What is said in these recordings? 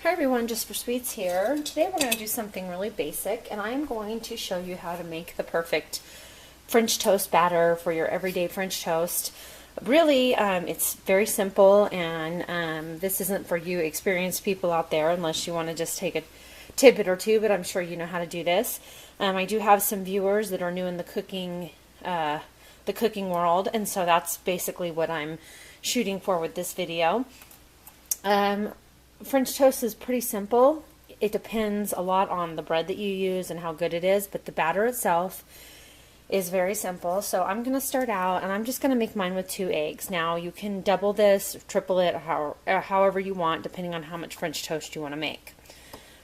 Hi everyone, Jus4SweetZ here. Today we're going to do something really basic, and I'm going to show you how to make the perfect French toast batter for your everyday French toast. Really, it's very simple, and this isn't for you experienced people out there unless you want to just take a tidbit or two, but I'm sure you know how to do this. I do have some viewers that are new in the cooking world, and so that's basically what I'm shooting for with this video. French toast is pretty simple. It depends a lot on the bread that you use and how good it is, but the batter itself is very simple. So I'm going to start out, and I'm just going to make mine with 2 eggs. Now you can double this, triple it, however you want, depending on how much French toast you want to make.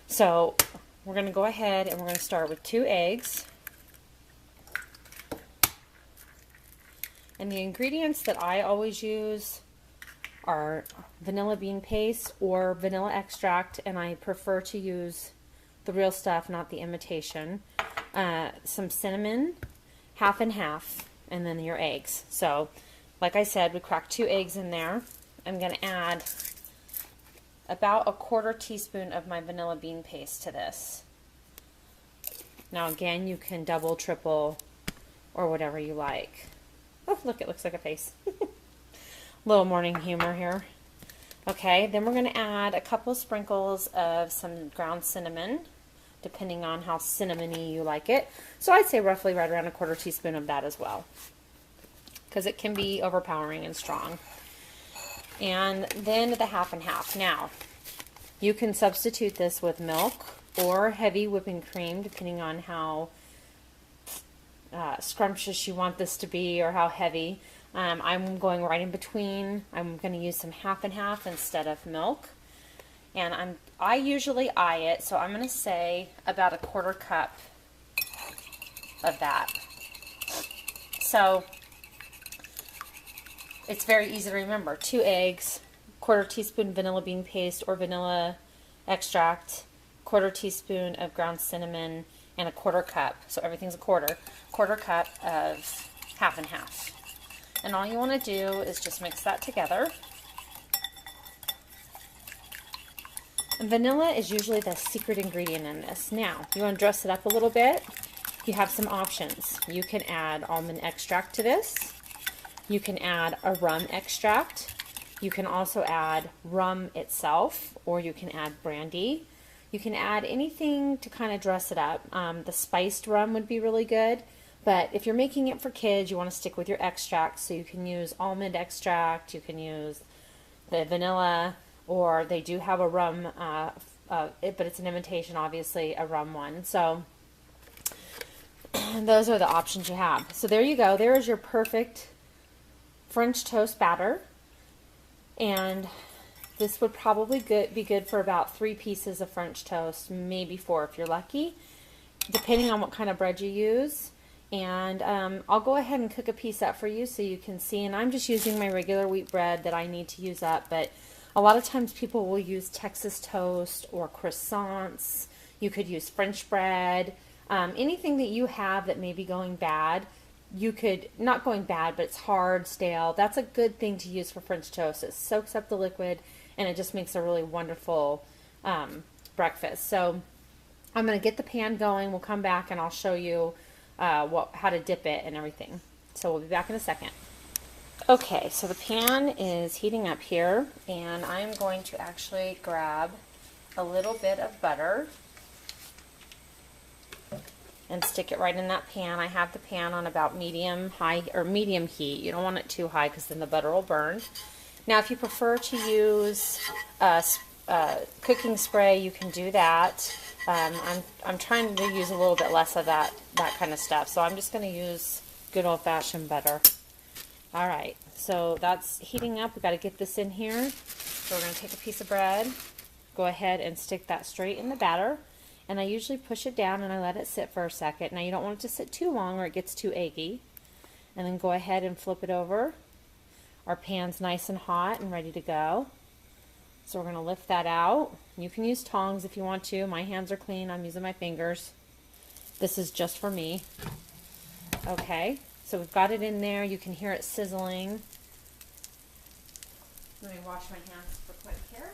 So we're going to go ahead and we're going to start with 2 eggs. And the ingredients that I always use are vanilla bean paste or vanilla extract, and I prefer to use the real stuff, not the imitation. Some cinnamon, half and half, and then your eggs. So like I said, we cracked 2 eggs in there. I'm going to add about a 1/4 teaspoon of my vanilla bean paste to this. Now again, you can double, triple, or whatever you like. Oh, look, it looks like a face. Little morning humor here. Okay, then we're going to add a couple sprinkles of some ground cinnamon, depending on how cinnamony you like it. So I'd say roughly right around a 1/4 teaspoon of that as well, because it can be overpowering and strong. And then the half and half. Now, you can substitute this with milk or heavy whipping cream, depending on how scrumptious you want this to be or how heavy. I'm going right in between. I'm going to use some half and half instead of milk. And I usually eye it, so I'm going to say about a 1/4 cup of that. So it's very easy to remember. 2 eggs, 1/4 teaspoon vanilla bean paste or vanilla extract, 1/4 teaspoon of ground cinnamon, and a 1/4 cup. So everything's a 1/4 cup of half and half. And all you want to do is just mix that together. And vanilla is usually the secret ingredient in this. Now, you want to dress it up a little bit. You have some options. You can add almond extract to this. You can add a rum extract. You can also add rum itself, or you can add brandy. You can add anything to kind of dress it up. The spiced rum would be really good. But if you're making it for kids, you want to stick with your extract, so you can use almond extract, you can use the vanilla, or they do have a rum, but it's an imitation, obviously, a rum one. So those are the options you have. So there you go. There is your perfect French toast batter. And this would probably be good for about 3 pieces of French toast, maybe 4 if you're lucky, depending on what kind of bread you use. And I'll go ahead and cook a piece up for you so you can see. And I'm just using my regular wheat bread that I need to use up, but a lot of times people will use Texas toast or croissants. You could use French bread. Anything that you have that may be going bad, you could, not going bad, but it's hard, stale. That's a good thing to use for French toast. It soaks up the liquid, and it just makes a really wonderful breakfast. So I'm going to get the pan going. We'll come back and I'll show you how to dip it and everything. So we'll be back in a second. Okay, so the pan is heating up here, and I'm going to actually grab a little bit of butter and stick it right in that pan. I have the pan on about medium heat. You don't want it too high because then the butter will burn. Now, if you prefer to use cooking spray, you can do that. I'm trying to use a little bit less of that kind of stuff, so I'm just going to use good old-fashioned butter. All right, so that's heating up. We've got to get this in here. So we're going to take a piece of bread, go ahead and stick that straight in the batter, and I usually push it down and I let it sit for a second. Now, you don't want it to sit too long or it gets too eggy. And then go ahead and flip it over. Our pan's nice and hot and ready to go. So we're going to lift that out. You can use tongs if you want to. My hands are clean. I'm using my fingers. This is just for me. Okay, so we've got it in there. You can hear it sizzling. Let me wash my hands real quick here.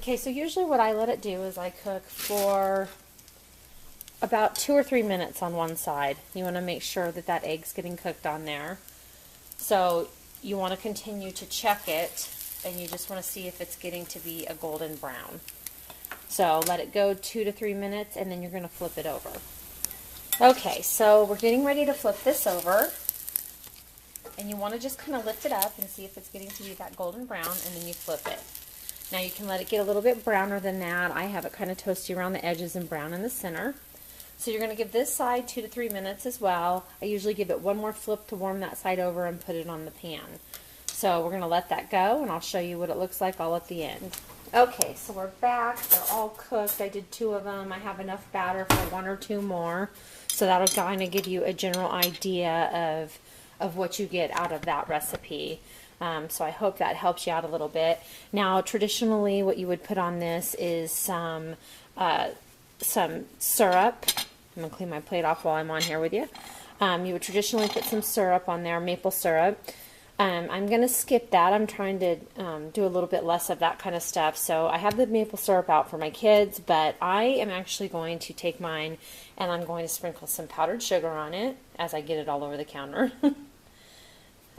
Okay, so usually what I let it do is I cook for about 2 or 3 minutes on one side. You want to make sure that that egg's getting cooked on there. So you want to continue to check it, and you just want to see if it's getting to be a golden brown. So let it go 2 to 3 minutes, and then you're going to flip it over. Okay, so we're getting ready to flip this over, and you want to just kind of lift it up and see if it's getting to be that golden brown, and then you flip it. Now you can let it get a little bit browner than that. I have it kind of toasty around the edges and brown in the center. So you're going to give this side 2 to 3 minutes as well. I usually give it one more flip to warm that side over and put it on the pan. So we're going to let that go, and I'll show you what it looks like all at the end. Okay, so we're back. They're all cooked. I did 2 of them. I have enough batter for 1 or 2 more. So that'll kind of give you a general idea of what you get out of that recipe. So I hope that helps you out a little bit. Now, traditionally, what you would put on this is some syrup. I'm going to clean my plate off while I'm on here with you. You would traditionally put some syrup on there, maple syrup. I'm going to skip that. I'm trying to do a little bit less of that kind of stuff. So I have the maple syrup out for my kids, but I am actually going to take mine and I'm going to sprinkle some powdered sugar on it as I get it all over the counter.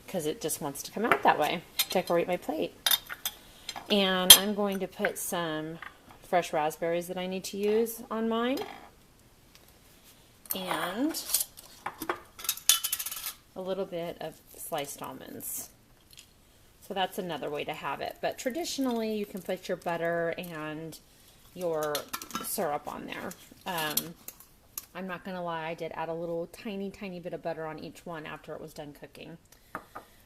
Because it just wants to come out that way. Decorate my plate. And I'm going to put some fresh raspberries that I need to use on mine. And a little bit of sliced almonds. So that's another way to have it. But traditionally, you can put your butter and your syrup on there. I'm not going to lie, I did add a little tiny bit of butter on each one after it was done cooking.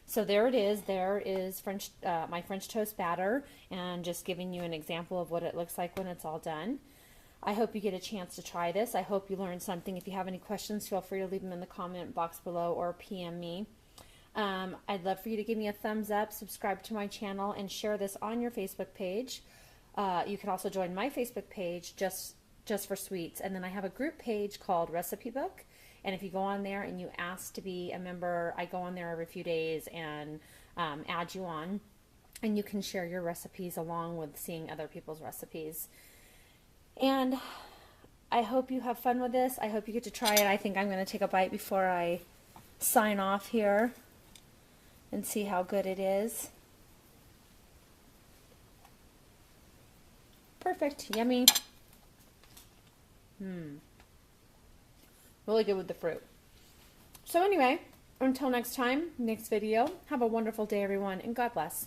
So there it is. There is my French toast batter, and just giving you an example of what it looks like when it's all done. I hope you get a chance to try this. I hope you learned something. If you have any questions, feel free to leave them in the comment box below or PM me. I'd love for you to give me a thumbs up, subscribe to my channel, and share this on your Facebook page. You can also join my Facebook page, Jus4SweetZ, and then I have a group page called Recipe Book. And if you go on there and you ask to be a member, I go on there every few days and add you on. And you can share your recipes along with seeing other people's recipes. And I hope you have fun with this. I hope you get to try it. I think I'm going to take a bite before I sign off here and see how good it is. Perfect. Yummy. Really good with the fruit. So anyway, until next time, next video, have a wonderful day, everyone, and God bless.